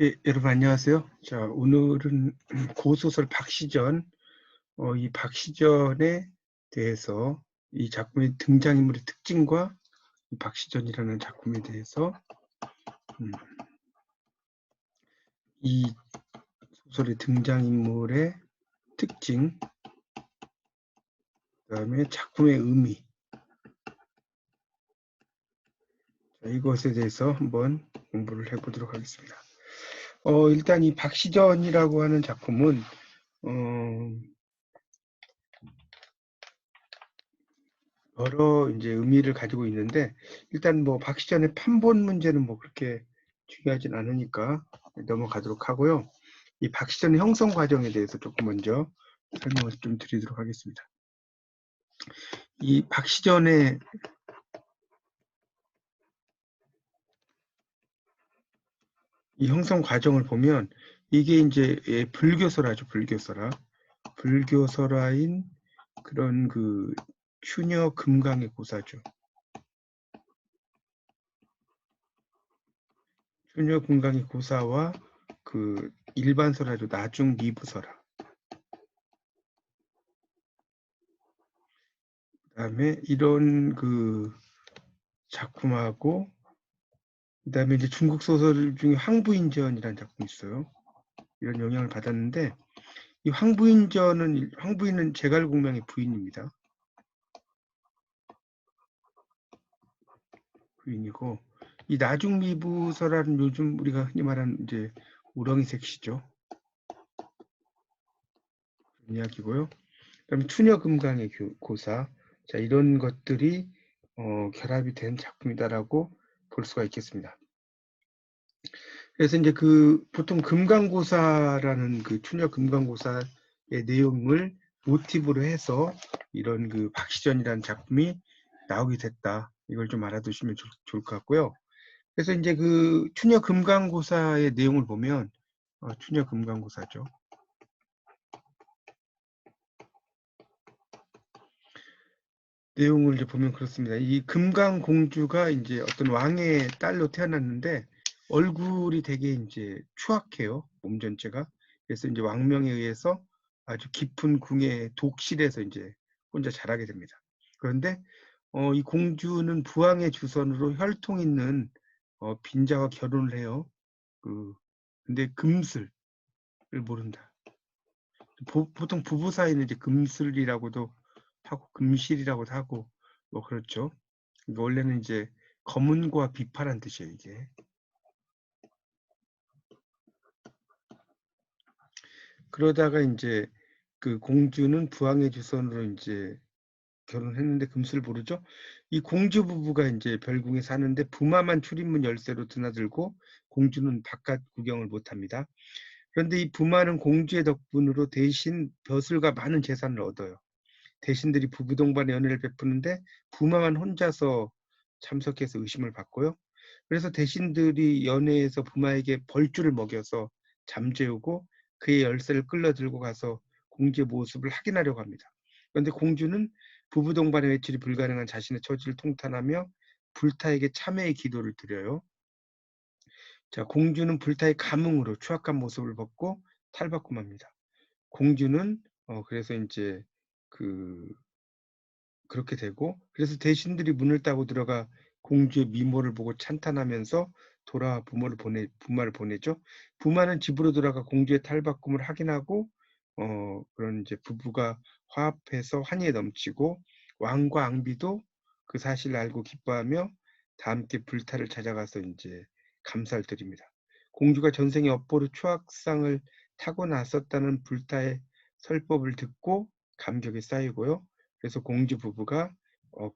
예, 여러분 안녕하세요. 자, 오늘은 고소설 박시전, 이 박시전에 대해서 이 작품의 등장인물의 특징과 이 박시전이라는 작품에 대해서 이 소설의 등장인물의 특징, 그다음에 작품의 의미, 자, 이것에 대해서 한번 공부를 해보도록 하겠습니다. 일단 이 박시전이라고 하는 작품은 여러 이제 의미를 가지고 있는데, 일단 뭐 박시전의 판본 문제는 뭐 그렇게 중요하진 않으니까 넘어가도록 하고요. 이 박시전의 형성 과정에 대해서 조금 먼저 설명을 좀 드리도록 하겠습니다. 이 박시전의 이 형성 과정을 보면 이게 이제 불교설화죠, 불교설화. 불교설화인 그런 그 추녀 금강의 고사죠. 추녀 금강의 고사와 그 일반설화죠, 나중 미부설화. 그다음에 이런 그 작품하고, 그다음에 이제 중국 소설 중에 황부인전이라는 작품이 있어요. 이런 영향을 받았는데, 이 황부인은 제갈공명의 부인입니다. 부인이고, 이 나중미부설화는 요즘 우리가 흔히 말하는 이제 우렁이색 시죠. 그런 이야기고요. 그다음에 추녀금강의 고사, 자, 이런 것들이 결합이 된 작품이다라고 볼 수가 있겠습니다. 그래서 이제 그 보통 금강고사라는 그 추녀 금강고사의 내용을 모티브로 해서 이런 그 박시전이라는 작품이 나오게 됐다. 이걸 좀 알아두시면 좋을 것 같고요. 그래서 이제 그 추녀 금강고사의 내용을 보면 추녀 금강고사죠. 내용을 이제 보면 그렇습니다. 이 금강공주가 이제 어떤 왕의 딸로 태어났는데 얼굴이 되게 이제 추악해요. 몸 전체가. 그래서 이제 왕명에 의해서 아주 깊은 궁의 독실에서 이제 혼자 자라게 됩니다. 그런데 이 공주는 부왕의 주선으로 혈통 있는 빈자와 결혼을 해요. 근데 금슬을 모른다. 보통 부부 사이는 이제 금슬이라고도 하고 금실이라고도 하고 뭐 그렇죠. 그러니까 원래는 이제 검은과 비파란 뜻이에요, 이게. 그러다가 이제 그 공주는 부왕의 주선으로 이제 결혼했는데 금슬을 모르죠. 이 공주 부부가 이제 별궁에 사는데 부마만 출입문 열쇠로 드나들고 공주는 바깥 구경을 못합니다. 그런데 이 부마는 공주의 덕분으로 대신 벼슬과 많은 재산을 얻어요. 대신들이 부부 동반의 연애를 베푸는데 부마만 혼자서 참석해서 의심을 받고요. 그래서 대신들이 연회에서 부마에게 벌주를 먹여서 잠재우고 그의 열쇠를 끌어들고 가서 공주의 모습을 확인하려고 합니다. 그런데 공주는 부부 동반의 외출이 불가능한 자신의 처지를 통탄하며 불타에게 참회의 기도를 드려요. 자, 공주는 불타의 감흥으로 추악한 모습을 벗고 탈바꿈합니다. 공주는 그래서 이제 그 그렇게 되고, 그래서 대신들이 문을 따고 들어가 공주의 미모를 보고 찬탄하면서 돌아와 부마를 보내죠. 부마는 집으로 돌아가 공주의 탈바꿈을 확인하고 그런 이제 부부가 화합해서 환희에 넘치고, 왕과 앙비도 그 사실을 알고 기뻐하며 다 함께 불타를 찾아가서 이제 감사를 드립니다. 공주가 전생에 업보로 추악상을 타고 났었다는 불타의 설법을 듣고 감격이 쌓이고요. 그래서 공주 부부가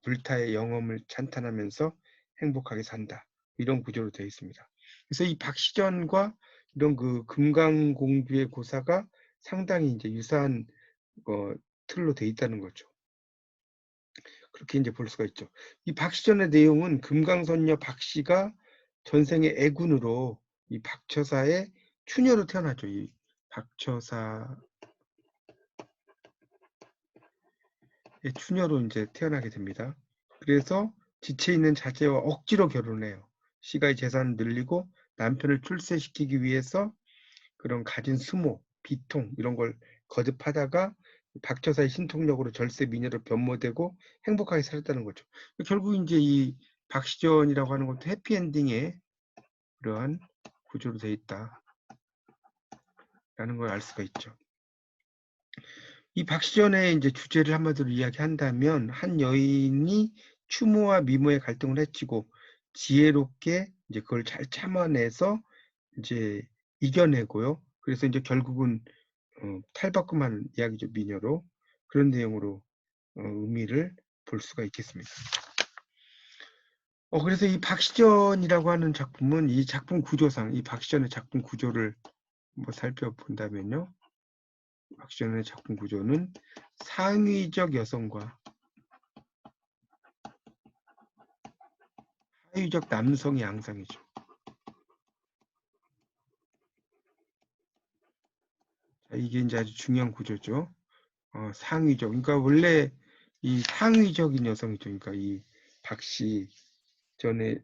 불타의 영험을 찬탄하면서 행복하게 산다. 이런 구조로 되어 있습니다. 그래서 이 박시전과 이런 그 금강공주의 고사가 상당히 이제 유사한 틀로 되어 있다는 거죠. 그렇게 이제 볼 수가 있죠. 이 박시전의 내용은 금강선녀 박씨가 전생의 애군으로 이 박처사의 추녀로 태어나죠. 이 박처사의 추녀로 이제 태어나게 됩니다. 그래서 지체 있는 자제와 억지로 결혼해요. 시가의 재산을 늘리고 남편을 출세시키기 위해서 그런 가진 수모, 비통 이런 걸 거듭하다가 박처사의 신통력으로 절세 미녀로 변모되고 행복하게 살았다는 거죠. 결국 이제 이 박시전이라고 하는 것도 해피엔딩의 그러한 구조로 되어 있다라는 걸 알 수가 있죠. 이 박시전의 이제 주제를 한마디로 이야기한다면 한 여인이 추모와 미모의 갈등을 해치고 지혜롭게 이제 그걸 잘 참아내서 이제 이겨내고요. 그래서 이제 결국은 탈바꿈하는 이야기죠, 미녀로. 그런 내용으로 의미를 볼 수가 있겠습니다. 그래서 이 박시전이라고 하는 작품은 이 작품 구조상, 이 박시전의 작품 구조를 뭐 살펴본다면요. 박시전의 작품 구조는 상위적 여성과 하위적 남성의 양상이죠. 자, 이게 이제 아주 중요한 구조죠. 상위적. 그러니까 원래 이 상위적인 여성이죠. 그러니까 이 박시전의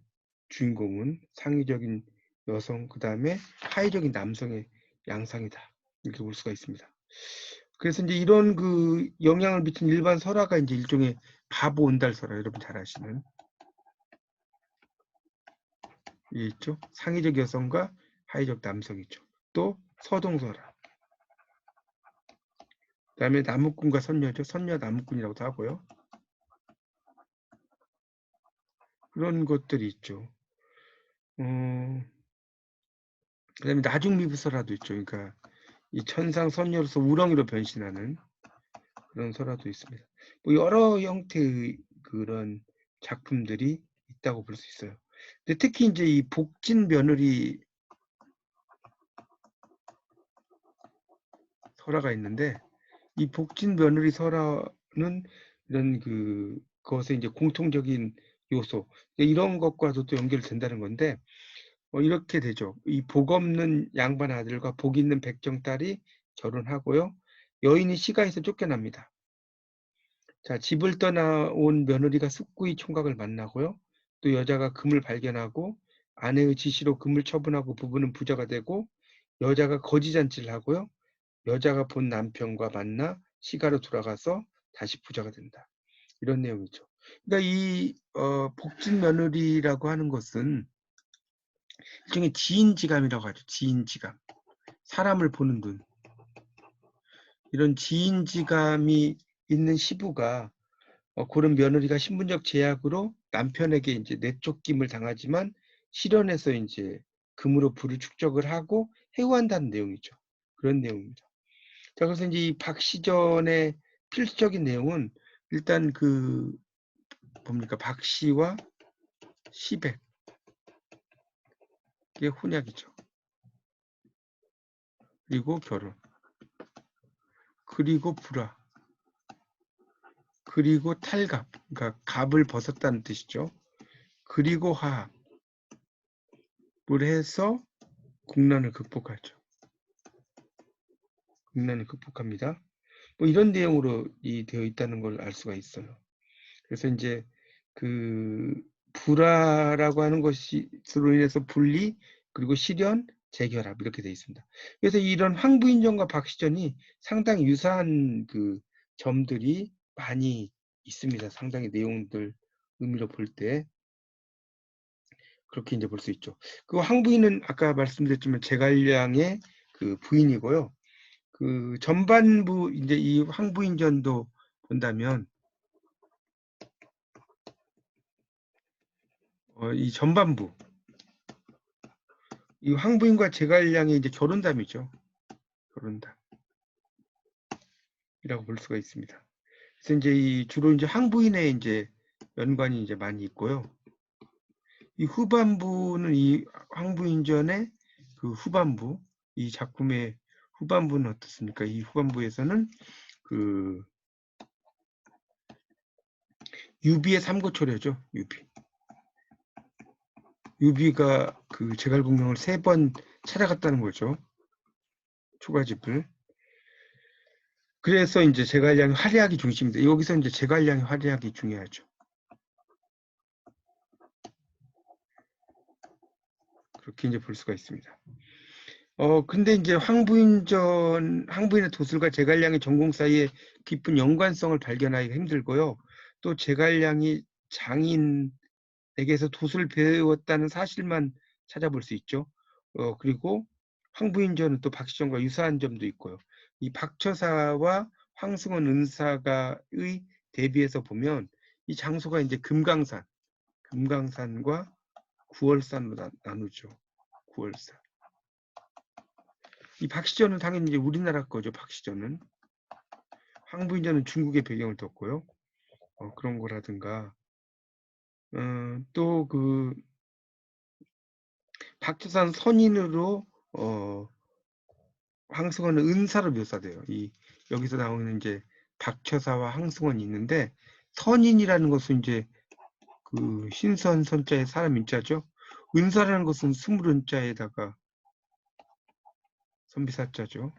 주인공은 상위적인 여성, 그 다음에 하위적인 남성의 양상이다. 이렇게 볼 수가 있습니다. 그래서 이제 이런 그 영향을 미친 일반 설화가 이제 일종의 바보 온달 설화, 여러분 잘 아시는. 이게 있죠? 상위적 여성과 하위적 남성이죠. 또 서동설화. 그 다음에 나무꾼과 선녀죠. 선녀 나무꾼이라고도 하고요. 그런 것들이 있죠. 그 다음에 나중미부설화도 있죠. 그러니까 이 천상 선녀로서 우렁이로 변신하는 그런 설화도 있습니다. 뭐 여러 형태의 그런 작품들이 있다고 볼 수 있어요. 근데 특히 이제 이 복진 며느리 설화가 있는데 이 복진 며느리 설화는 이런 그것의 이제 공통적인 요소 이런 것과도 또 연결된다는 건데 이렇게 되죠. 이 복 없는 양반 아들과 복 있는 백정 딸이 결혼하고요. 여인이 시가에서 쫓겨납니다. 자, 집을 떠나온 며느리가 숙구의 총각을 만나고요. 또 여자가 금을 발견하고 아내의 지시로 금을 처분하고 부부는 부자가 되고 여자가 거지잔치를 하고요. 여자가 본 남편과 만나 시가로 돌아가서 다시 부자가 된다. 이런 내용이죠. 그러니까 이 복진 며느리라고 하는 것은 일종의 지인지감이라고 하죠. 지인지감. 사람을 보는 눈. 이런 지인지감이 있는 시부가 그런 며느리가 신분적 제약으로 남편에게 이제 내쫓김을 당하지만 실현해서 이제 금으로 부를 축적을 하고 해고한다는 내용이죠. 그런 내용입니다. 자, 그래서 이제 이 박시전의 필수적인 내용은 일단 뭡니까 박씨와 시백의 혼약이죠. 그리고 결혼. 그리고 불화. 그리고 탈갑. 그러니까 갑을 벗었다는 뜻이죠. 그리고 화합을 해서 국난을 극복하죠. 국난을 극복합니다. 뭐 이런 내용으로 되어 있다는 걸 알 수가 있어요. 그래서 이제 불화라고 하는 것으로 인해서 분리 그리고 실현 재결합 이렇게 되어 있습니다. 그래서 이런 황부인전과 박시전이 상당히 유사한 점들이 많이 있습니다. 상당히 내용들 의미로 볼 때 그렇게 이제 볼 수 있죠. 그 황부인은 아까 말씀드렸지만 제갈량의 부인이고요. 전반부 이제 이 황부인전도 본다면 이 전반부 이 황부인과 제갈량의 이제 결혼담이죠. 결혼담이라고 볼 수가 있습니다. 그래서 이제 주로 이제 황부인의 이제 연관이 이제 많이 있고요. 이 후반부는 이 황부인전의 후반부 이 작품의 후반부는 어떻습니까? 이 후반부에서는 유비의 삼고초려죠. 유비가 제갈공명을 3번 찾아갔다는 거죠. 초가집을. 그래서 이제 제갈량의 활약이 중심입니다. 여기서 이제 제갈량의 활약이 중요하죠. 그렇게 이제 볼 수가 있습니다. 근데 이제 황부인의 도술과 제갈량의 전공 사이에 깊은 연관성을 발견하기가 힘들고요. 또 제갈량이 장인에게서 도술을 배웠다는 사실만 찾아볼 수 있죠. 그리고 황부인전은 또 박시전과 유사한 점도 있고요. 이 박처사와 황승원 은사가의 대비해서 보면 이 장소가 이제 금강산과 구월산으로 나누죠. 구월산. 이 박시전은 당연히 이제 우리나라 거죠. 박시전은. 황부인전은 중국의 배경을 뒀고요. 그런 거라든가 또 그 박처산 선인으로 황승원은 은사로 묘사돼요. 여기서 나오는 이제 박처사와 황승원이 있는데 선인이라는 것은 이제 그 신선 선자의 사람 인자죠. 은사라는 것은 스물은자에다가 선비사자죠.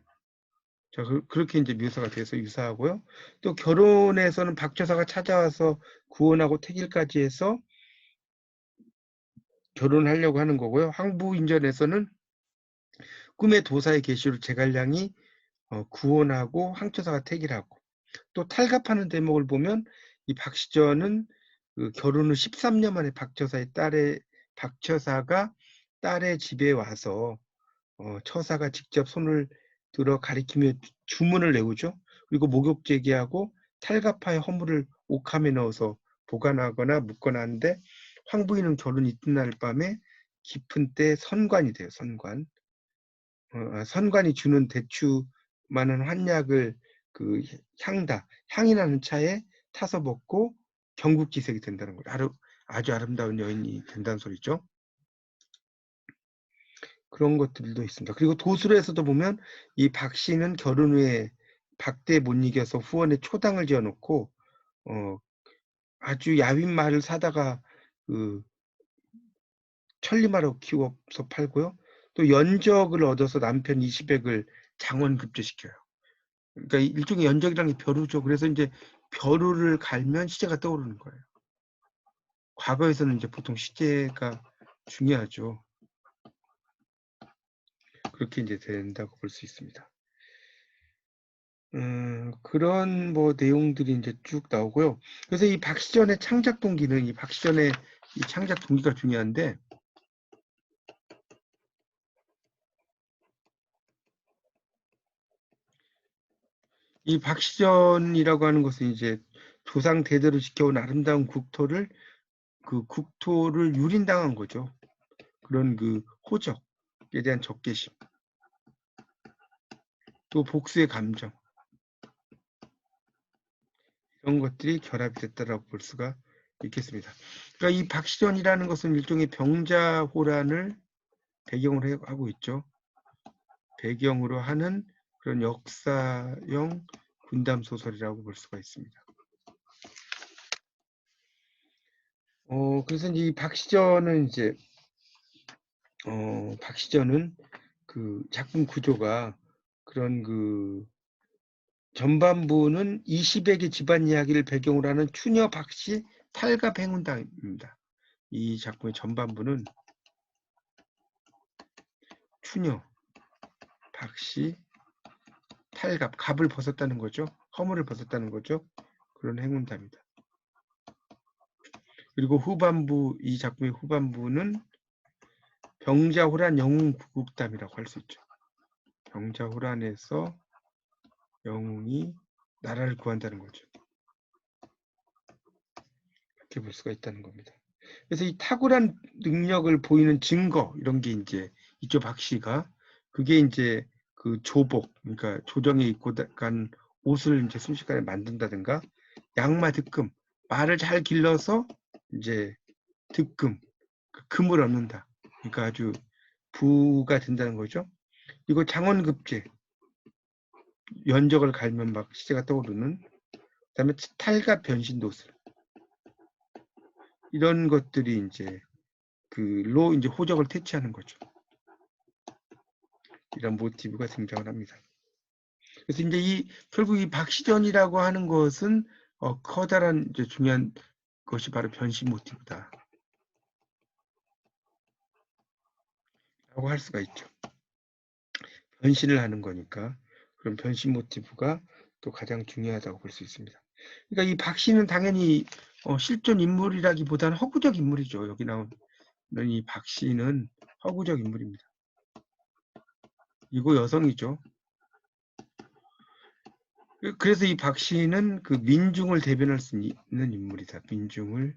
자, 그렇게 이제 묘사가 돼서 유사하고요. 또 결혼에서는 박처사가 찾아와서 구원하고 태길까지 해서 결혼하려고 하는 거고요. 황부인전에서는 꿈의 도사의 계시로 제갈량이 구원하고 황처사가 태길하고 또 탈갑하는 대목을 보면 이 박시전은 그 결혼 후 13년 만에 박처사가 딸의 집에 와서 처사가 직접 손을 들어 가리키며 주문을 내오죠. 그리고 목욕 제기하고 탈갑하의 허물을 옥함에 넣어서 보관하거나 묻거나 하는데 황부인은 결혼 이튿날 밤에 깊은 때 선관이 돼요. 선관이 주는 대추 많은 한약을 그 향이 나는 차에 타서 먹고 경국지색이 된다는 거예요. 아주 아름다운 여인이 된다는 소리죠. 그런 것들도 있습니다. 그리고 도술에서도 보면 이 박씨는 결혼 후에 박대에 못 이겨서 후원에 초당을 지어놓고 아주 야윈 말을 사다가 그 천리마로 키워서 팔고요. 또 연적을 얻어서 남편 20액을 장원급제시켜요. 그러니까 일종의 연적이라는 게 벼루죠. 그래서 이제 벼루를 갈면 시제가 떠오르는 거예요. 과거에서는 이제 보통 시제가 중요하죠. 그렇게 이제 된다고 볼 수 있습니다. 그런 뭐 내용들이 이제 쭉 나오고요. 그래서 이 박시전의 창작 동기는 이 창작 동기가 중요한데 이 박시전이라고 하는 것은 이제 조상 대대로 지켜온 아름다운 국토를 유린당한 거죠. 그런 그 호적에 대한 적개심, 또 복수의 감정 이런 것들이 결합이 됐다라고 볼 수가 있겠습니다. 그러니까 이 박시전이라는 것은 일종의 병자호란을 배경으로 하고 있죠. 배경으로 하는 그런 역사형 군담 소설이라고 볼 수가 있습니다. 그래서 이 박시전은 이제 박시전은 그 작품 구조가 그런 그 전반부는 20액의 집안 이야기를 배경으로 하는 추녀 박씨 탈갑 행운담입니다. 이 작품의 전반부는 추녀 박씨 탈갑, 갑을 벗었다는 거죠. 허물을 벗었다는 거죠. 그런 행운담이다. 그리고 이 작품의 후반부는 병자호란 영웅 구국담이라고 할 수 있죠. 병자호란에서 영웅이 나라를 구한다는 거죠. 이렇게 볼 수가 있다는 겁니다. 그래서 이 탁월한 능력을 보이는 증거 이런 게 이제 있죠. 박씨가 그게 이제 그 조복, 그러니까 조정에 입고 간 옷을 이제 순식간에 만든다든가 양마 득금, 말을 잘 길러서 이제 득금, 그 금을 얻는다. 그러니까 아주 부가 된다는 거죠. 그리고 장원급제, 연적을 갈면 막 시제가 떠오르는. 그다음에 탈갑 변신도술 이런 것들이 이제 그로 이제 호적을 퇴치하는 거죠. 이런 모티브가 등장을 합니다. 그래서 이제 결국 이 박시전이라고 하는 것은 커다란 이제 중요한 것이 바로 변신 모티브다. 할 수가 있죠. 변신을 하는 거니까 그런 변신 모티브가 또 가장 중요하다고 볼 수 있습니다. 그러니까 이 박씨는 당연히 실존 인물이라기보다는 허구적 인물이죠. 여기 나온 이 박씨는 허구적 인물입니다. 이거 여성이죠. 그래서 이 박씨는 그 민중을 대변할 수 있는 인물이다. 민중을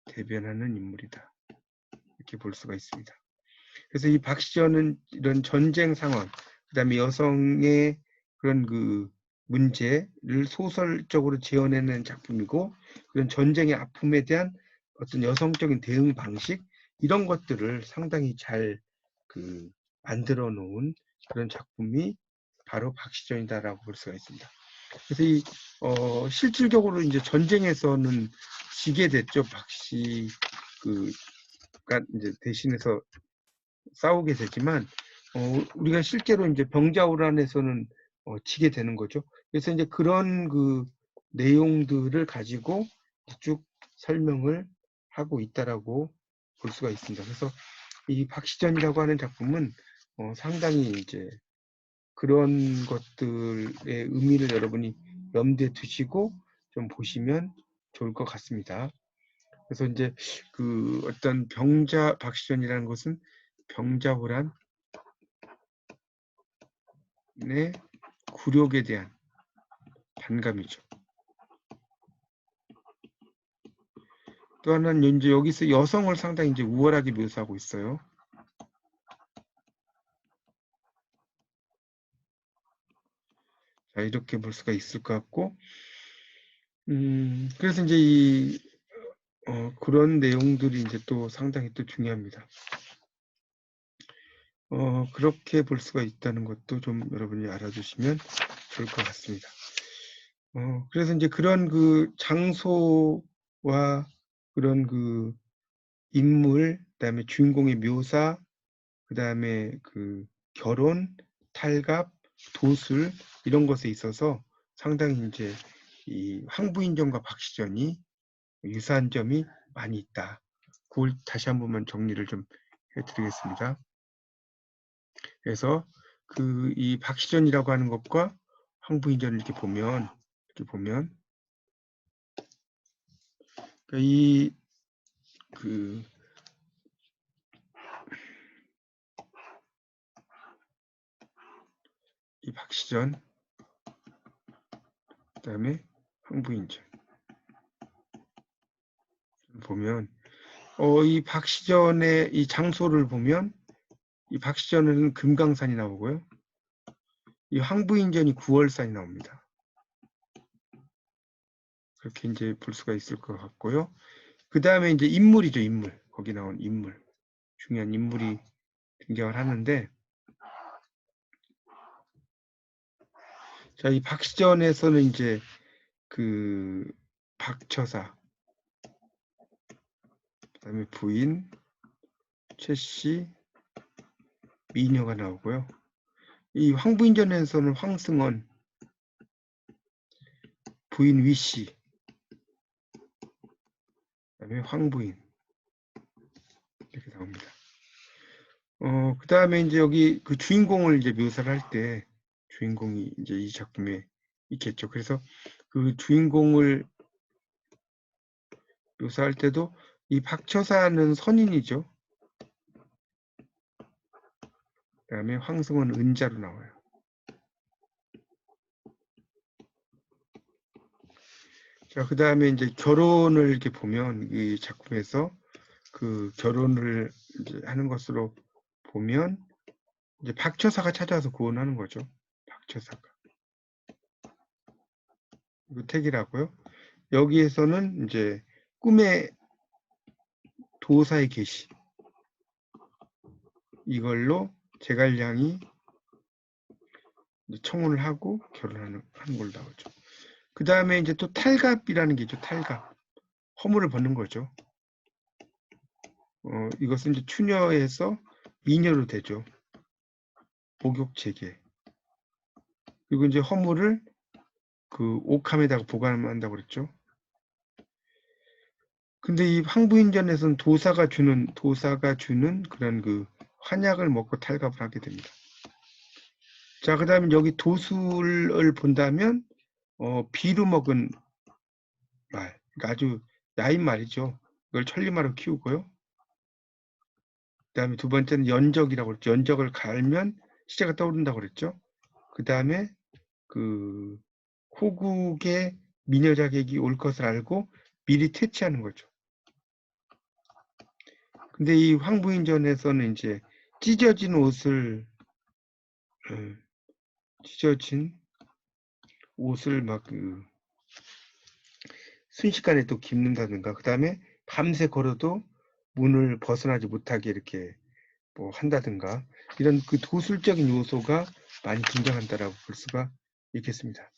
대변하는 인물이다. 이렇게 볼 수가 있습니다. 그래서 이 박씨전은 이런 전쟁 상황, 그 다음에 여성의 그런 그 문제를 소설적으로 재현해낸 작품이고, 그런 전쟁의 아픔에 대한 어떤 여성적인 대응 방식, 이런 것들을 상당히 잘 그 만들어 놓은 그런 작품이 바로 박씨전이다라고 볼 수가 있습니다. 그래서 이 실질적으로 이제 전쟁에서는 지게 됐죠. 박씨 그가 이제 대신해서 싸우게 되지만 우리가 실제로 이제 병자호란에서는 지게 되는 거죠. 그래서 이제 그런 그 내용들을 가지고 쭉 설명을 하고 있다라고 볼 수가 있습니다. 그래서 이 박씨전이라고 하는 작품은 상당히 이제 그런 것들의 의미를 여러분이 염두에 두시고 좀 보시면 좋을 것 같습니다. 그래서 이제 그 어떤 박씨전이라는 것은 병자호란의 굴욕에 대한 반감이죠. 또 하나는 이제 여기서 여성을 상당히 이제 우월하게 묘사하고 있어요. 자, 이렇게 볼 수가 있을 것 같고, 그래서 이제 이 그런 내용들이 이제 또 상당히 또 중요합니다. 그렇게 볼 수가 있다는 것도 좀 여러분이 알아두시면 좋을 것 같습니다. 그래서 이제 그런 그 장소와 그런 그 인물, 그다음에 주인공의 묘사, 그다음에 그 결혼, 탈갑, 도술 이런 것에 있어서 상당히 이제 이 황부인전과 박씨전이 유사한 점이 많이 있다. 그걸 다시 한 번만 정리를 좀 해드리겠습니다. 그래서 그 이 박씨전이라고 하는 것과 황부인전을 이렇게 보면 이 박씨전, 그다음에 황부인전 보면 이 박씨전의 이 장소를 보면 이 박씨전은 금강산이 나오고요. 이 황부인전이 구월산이 나옵니다. 그렇게 이제 볼 수가 있을 것 같고요. 그 다음에 이제 인물이죠, 인물. 거기 나온 인물. 중요한 인물이 등장을 하는데, 자, 이 박씨전에서는 이제 그 박처사, 그 다음에 부인, 최씨, 미녀가 나오고요. 이 황부인전에서는 황승원, 부인 위씨, 그 다음에 황부인 이렇게 나옵니다. 그 다음에 이제 여기 그 주인공을 이제 묘사를 할 때 주인공이 이제 이 작품에 있겠죠. 그래서 그 주인공을 묘사할 때도 이 박처사는 선인이죠. 그 다음에 황승원 은자로 나와요. 자, 그 다음에 이제 결혼을 이렇게 보면 이 작품에서 그 결혼을 이제 하는 것으로 보면 이제 박처사가 찾아와서 구원하는 거죠. 박처사가. 이거 택이라고요. 여기에서는 이제 꿈의 도사의 계시. 이걸로 제갈량이 청혼을 하고 결혼하는 걸로 나오죠. 그 다음에 이제 또 탈갑이라는 게 있죠. 탈갑. 허물을 벗는 거죠. 이것은 이제 추녀에서 미녀로 되죠. 복욕체계. 그리고 이제 허물을 그 옥함에다가 보관한다고 그랬죠. 근데 이 황부인전에서는 도사가 주는 그런 그 환약을 먹고 탈갑을 하게 됩니다. 자, 그 다음에 여기 도술을 본다면 비루 먹은 말, 그러니까 아주 야인 말이죠. 이걸 천리마로 키우고요. 그 다음에 두 번째는 연적이라고 그랬죠. 연적을 갈면 시제가 떠오른다고 그랬죠. 그 다음에 그 호국의 미녀 자객이 올 것을 알고 미리 퇴치하는 거죠. 근데 이 황부인전에서는 이제 찢어진 옷을 찢어진 옷을 막 순식간에 또 깁는다든가, 그 다음에 밤새 걸어도 문을 벗어나지 못하게 이렇게 뭐 한다든가, 이런 그 도술적인 요소가 많이 등장한다라고 볼 수가 있겠습니다.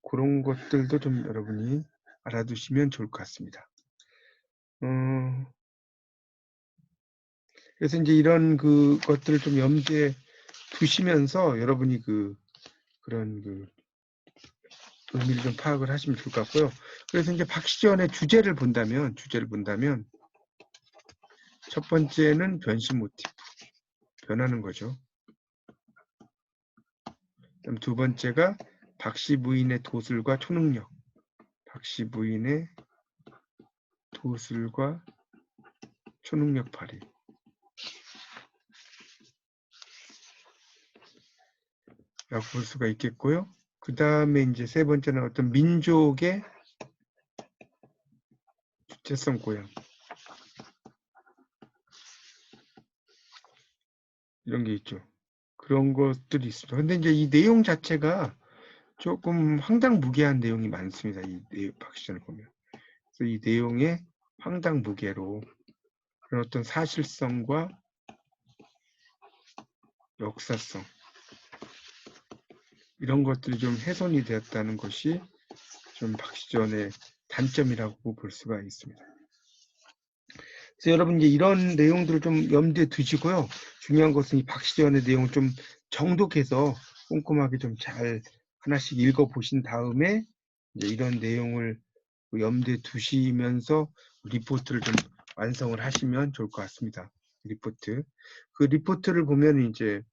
그런 것들도 좀 여러분이 알아두시면 좋을 것 같습니다. 그래서 이제 이런 것들을 좀 염두에 두시면서 여러분이 그런 의미를 좀 파악을 하시면 좋을 것 같고요. 그래서 이제 박시전의 주제를 본다면 첫 번째는 변신 모티프, 변하는 거죠. 그다음 두 번째가 박씨 부인의 도술과 초능력, 박씨 부인의 도술과 초능력 발휘. 라고 볼 수가 있겠고요. 그 다음에 이제 세 번째는 어떤 민족의 주체성 고양. 이런 게 있죠. 그런 것들이 있습니다. 근데 이제 이 내용 자체가 조금 황당무계한 내용이 많습니다. 이 박시전을 보면. 그래서 이 내용의 황당무계로 그런 어떤 사실성과 역사성, 이런 것들이 좀 훼손이 되었다는 것이 좀 박시전의 단점이라고 볼 수가 있습니다. 그래서 여러분 이제 이런 내용들을 좀 염두에 두시고요. 중요한 것은 이 박시전의 내용을 좀 정독해서 꼼꼼하게 좀 잘 하나씩 읽어보신 다음에 이제 이런 내용을 염두에 두시면서 리포트를 좀 완성을 하시면 좋을 것 같습니다. 리포트. 그 리포트를 보면 이제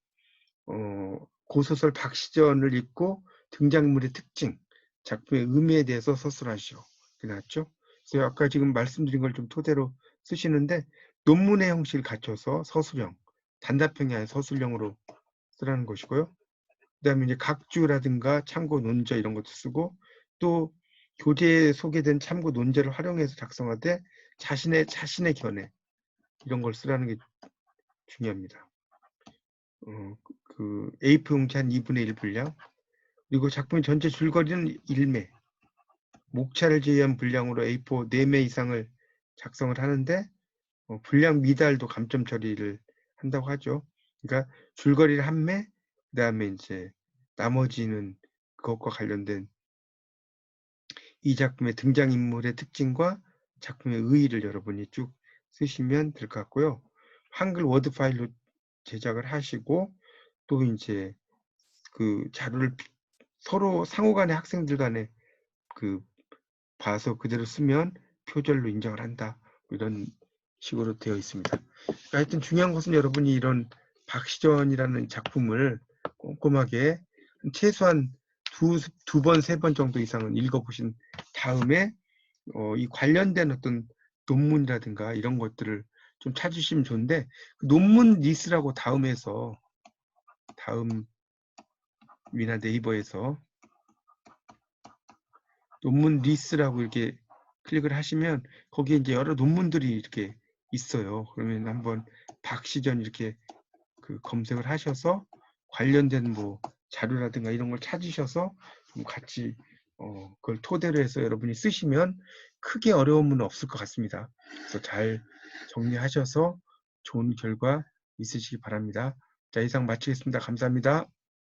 고소설 박시전을 읽고 등장인물의 특징, 작품의 의미에 대해서 서술하시오. 이렇게 나왔죠. 그래서 아까 지금 말씀드린 걸 좀 토대로 쓰시는데 논문의 형식을 갖춰서 서술형, 단답형이 아닌 서술형으로 쓰라는 것이고요. 그 다음에 이제 각주라든가 참고 논저 이런 것도 쓰고, 또 교재에 소개된 참고 논제를 활용해서 작성하되 자신의 견해 이런 걸 쓰라는 게 중요합니다. A4 용지 한 2분의 1 분량, 그리고 작품의 전체 줄거리는 1매, 목차를 제외한 분량으로 A4 4매 이상을 작성을 하는데 분량 미달도 감점 처리를 한다고 하죠. 그러니까 줄거리를 1매, 그 다음에 이제 나머지는 그것과 관련된 이 작품의 등장인물의 특징과 작품의 의의를 여러분이 쭉 쓰시면 될 것 같고요. 한글 워드 파일로 제작을 하시고, 또 이제 그 자료를 서로 상호간에 학생들 간에 봐서 그대로 쓰면 표절로 인정을 한다. 이런 식으로 되어 있습니다. 그러니까 하여튼 중요한 것은 여러분이 이런 박시전이라는 작품을 꼼꼼하게 최소한 두 번, 세 번 정도 이상은 읽어보신 다음에 이 관련된 어떤 논문이라든가 이런 것들을 좀 찾으시면 좋은데, 논문 리스트라고 다음이나 네이버에서 논문 리스트라고 이렇게 클릭을 하시면 거기에 이제 여러 논문들이 이렇게 있어요. 그러면 한번 박시전 이렇게 검색을 하셔서 관련된 뭐 자료라든가 이런 걸 찾으셔서 좀 같이 그걸 토대로 해서 여러분이 쓰시면 크게 어려움은 없을 것 같습니다. 그래서 잘 정리하셔서 좋은 결과 있으시기 바랍니다. 자, 이상 마치겠습니다. 감사합니다.